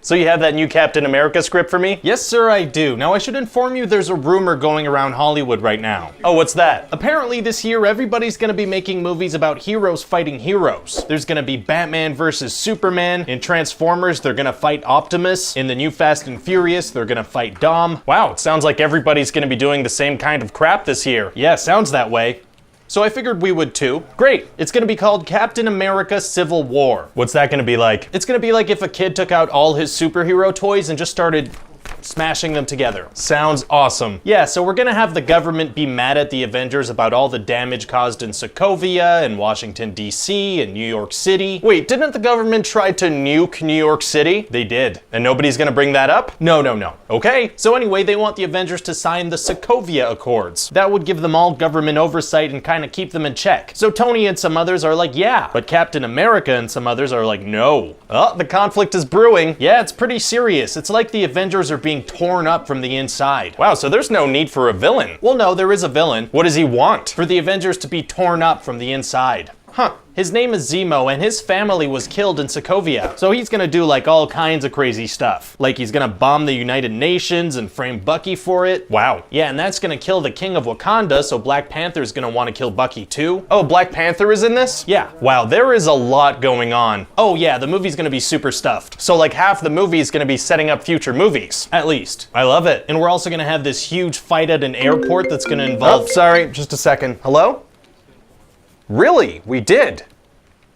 So you have that new Captain America script for me? Yes, sir, I do. Now, I should inform you there's a rumor going around Hollywood right now. Oh, what's that? Apparently this year, everybody's gonna be making movies about heroes fighting heroes. There's gonna be Batman versus Superman. In Transformers, they're gonna fight Optimus. In the new Fast and Furious, they're gonna fight Dom. Wow, it sounds like everybody's gonna be doing the same kind of crap this year. Yeah, sounds that way. So I figured we would too. Great, it's gonna be called Captain America Civil War. What's that gonna be like? It's gonna be like if a kid took out all his superhero toys and just started smashing them together. Sounds awesome. Yeah, so we're gonna have the government be mad at the Avengers about all the damage caused in Sokovia and Washington, D.C. and New York City. Wait, didn't the government try to nuke New York City? They did. And nobody's gonna bring that up? No. Okay. So anyway, they want the Avengers to sign the Sokovia Accords. That would give them all government oversight and kind of keep them in check. So Tony and some others are like, yeah, but Captain America and some others are like, no. Oh, the conflict is brewing. Yeah, it's pretty serious. It's like the Avengers are being torn up from the inside. Wow, so there's no need for a villain. Well, no, there is a villain. What does he want? For the Avengers to be torn up from the inside. Huh. His name is Zemo, and his family was killed in Sokovia. So he's gonna do like all kinds of crazy stuff. Like he's gonna bomb the United Nations and frame Bucky for it. Wow. Yeah, and that's gonna kill the King of Wakanda, so Black Panther's gonna wanna kill Bucky too. Oh, Black Panther is in this? Yeah. Wow, there is a lot going on. Oh yeah, the movie's gonna be super stuffed. So like half the movie is gonna be setting up future movies. At least. I love it. And we're also gonna have this huge fight at an airport that's gonna involve— Oh, sorry, just a second. Hello? Really? We did?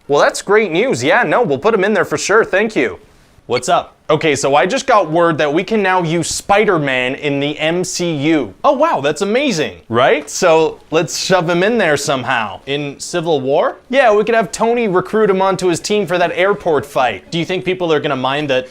Well, that's great news. Yeah, no, we'll put him in there for sure. Thank you. What's up? Okay, so I just got word that we can now use Spider-Man in the MCU. Oh wow, that's amazing. Right? So let's shove him in there somehow. In Civil War? Yeah, we could have Tony recruit him onto his team for that airport fight. Do you think people are gonna mind that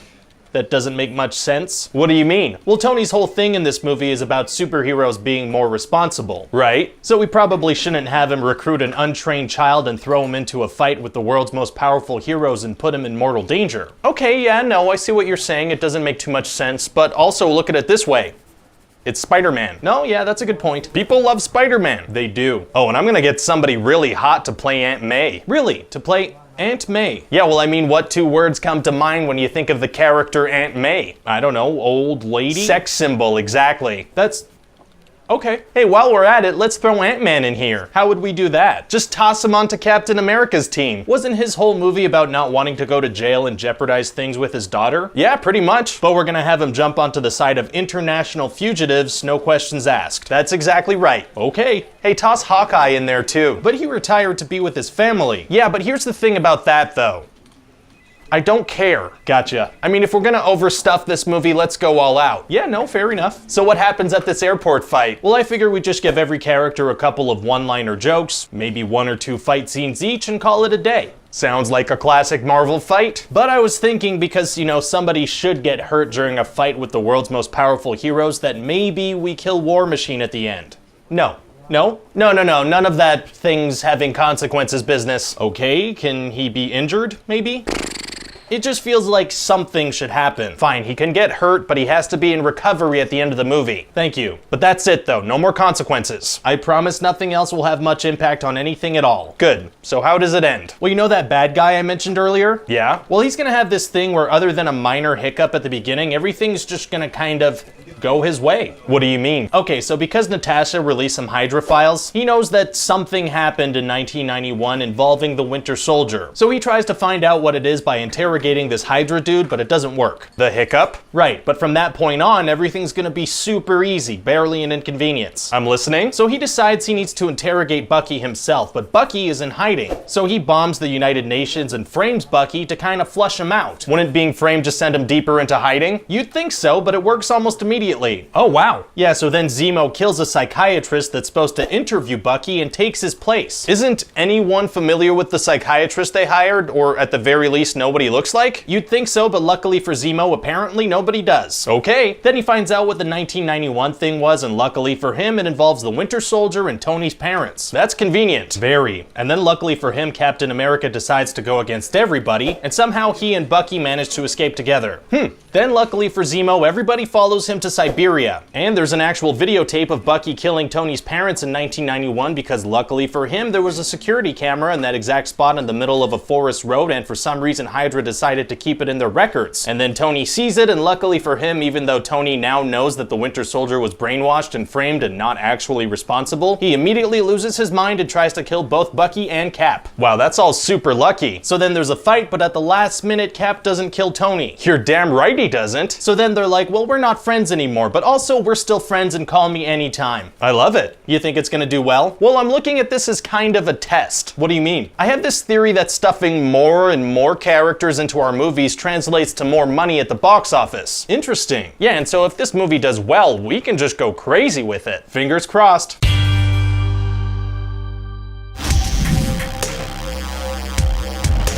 doesn't make much sense? What do you mean? Well, Tony's whole thing in this movie is about superheroes being more responsible. Right? So we probably shouldn't have him recruit an untrained child and throw him into a fight with the world's most powerful heroes and put him in mortal danger. Okay, yeah, no, I see what you're saying. It doesn't make too much sense, but also look at it this way. It's Spider-Man. No, yeah, that's a good point. People love Spider-Man. They do. Oh, and I'm gonna get somebody really hot to play Aunt May. Really? To play Aunt May? Yeah, well, I mean, what two words come to mind when you think of the character Aunt May? I don't know, old lady? Sex symbol, exactly. That's... okay. Hey, while we're at it, let's throw Ant-Man in here. How would we do that? Just toss him onto Captain America's team. Wasn't his whole movie about not wanting to go to jail and jeopardize things with his daughter? Yeah, pretty much. But we're gonna have him jump onto the side of international fugitives, no questions asked. That's exactly right. Okay. Hey, toss Hawkeye in there too. But he retired to be with his family. Yeah, but here's the thing about that though. I don't care. Gotcha. I mean, if we're gonna overstuff this movie, let's go all out. Yeah, no, fair enough. So what happens at this airport fight? Well, I figure we just give every character a couple of one-liner jokes, maybe 1 or 2 fight scenes each, and call it a day. Sounds like a classic Marvel fight. But I was thinking, because, you know, somebody should get hurt during a fight with the world's most powerful heroes, that maybe we kill War Machine at the end. No. No? No, none of that things having consequences business. Okay, can he be injured, maybe? It just feels like something should happen. Fine, he can get hurt, but he has to be in recovery at the end of the movie. Thank you. But that's it though, no more consequences. I promise nothing else will have much impact on anything at all. Good. So how does it end? Well, you know that bad guy I mentioned earlier? Yeah? Well, he's gonna have this thing where other than a minor hiccup at the beginning, everything's just gonna kind of go his way. What do you mean? Okay, so because Natasha released some Hydra files, he knows that something happened in 1991 involving the Winter Soldier. So he tries to find out what it is by interrogating this Hydra dude, but it doesn't work. The hiccup? Right, but from that point on, everything's gonna be super easy, barely an inconvenience. I'm listening. So he decides he needs to interrogate Bucky himself, but Bucky is in hiding. So he bombs the United Nations and frames Bucky to kind of flush him out. Wouldn't being framed just send him deeper into hiding? You'd think so, but it works almost immediately. Oh, wow. Yeah, so then Zemo kills a psychiatrist that's supposed to interview Bucky and takes his place. Isn't anyone familiar with the psychiatrist they hired, or at the very least know what he looks like? You'd think so, but luckily for Zemo, apparently nobody does. Okay. Then he finds out what the 1991 thing was, and luckily for him, it involves the Winter Soldier and Tony's parents. That's convenient. Very. And then luckily for him, Captain America decides to go against everybody, and somehow he and Bucky manage to escape together. Then luckily for Zemo, everybody follows him to Siberia. And there's an actual videotape of Bucky killing Tony's parents in 1991 because luckily for him, there was a security camera in that exact spot in the middle of a forest road, and for some reason Hydra decided to keep it in their records. And then Tony sees it, and luckily for him, even though Tony now knows that the Winter Soldier was brainwashed and framed and not actually responsible, he immediately loses his mind and tries to kill both Bucky and Cap. Wow, that's all super lucky. So then there's a fight, but at the last minute, Cap doesn't kill Tony. You're damn right he doesn't. So then they're like, well, we're not friends anymore, but also we're still friends and call me anytime. I love it. You think it's gonna do well? Well, I'm looking at this as kind of a test. What do you mean? I have this theory that stuffing more and more characters into our movies translates to more money at the box office. Interesting. Yeah, and so if this movie does well, we can just go crazy with it. Fingers crossed.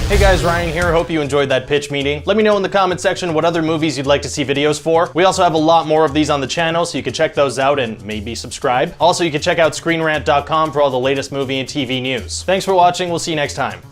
Hey guys, Ryan here. Hope you enjoyed that pitch meeting. Let me know in the comment section what other movies you'd like to see videos for. We also have a lot more of these on the channel, so you can check those out and maybe subscribe. Also, you can check out ScreenRant.com for all the latest movie and TV news. Thanks for watching. We'll see you next time.